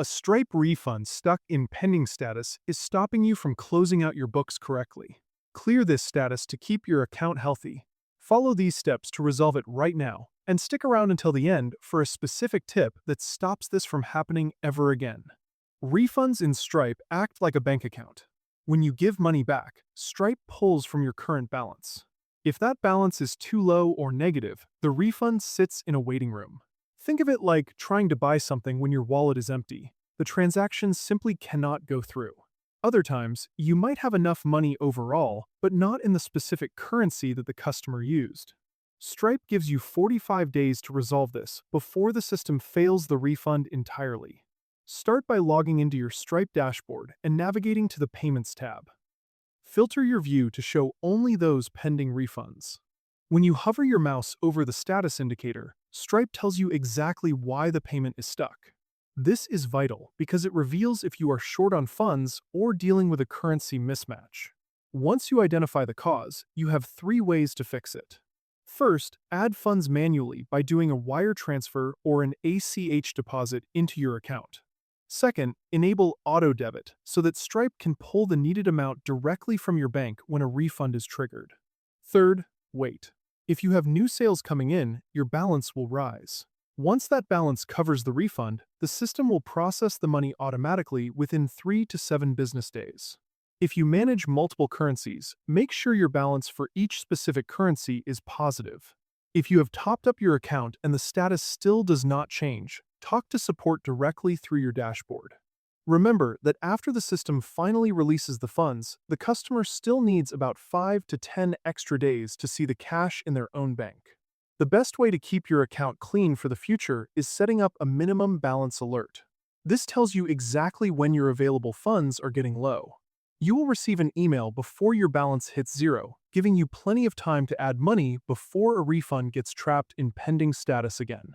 A Stripe refund stuck in pending status is stopping you from closing out your books correctly. Clear this status to keep your account healthy. Follow these steps to resolve it right now, and stick around until the end for a specific tip that stops this from happening ever again. Refunds in Stripe act like a bank account. When you give money back, Stripe pulls from your current balance. If that balance is too low or negative, the refund sits in a waiting room. Think of it like trying to buy something when your wallet is empty. The transaction simply cannot go through. Other times, you might have enough money overall, but not in the specific currency that the customer used. Stripe gives you 45 days to resolve this before the system fails the refund entirely. Start by logging into your Stripe dashboard and navigating to the Payments tab. Filter your view to show only those pending refunds. When you hover your mouse over the status indicator, Stripe tells you exactly why the payment is stuck. This is vital because it reveals if you are short on funds or dealing with a currency mismatch. Once you identify the cause, you have 3 ways to fix it. First, add funds manually by doing a wire transfer or an ACH deposit into your account. Second, enable auto debit so that Stripe can pull the needed amount directly from your bank when a refund is triggered. Third, wait. If you have new sales coming in, your balance will rise. Once that balance covers the refund, the system will process the money automatically within 3 to 7 business days. If you manage multiple currencies, make sure your balance for each specific currency is positive. If you have topped up your account and the status still does not change, talk to support directly through your dashboard. Remember that after the system finally releases the funds, the customer still needs about 5 to 10 extra days to see the cash in their own bank. The best way to keep your account clean for the future is setting up a minimum balance alert. This tells you exactly when your available funds are getting low. You will receive an email before your balance hits zero, giving you plenty of time to add money before a refund gets trapped in pending status again.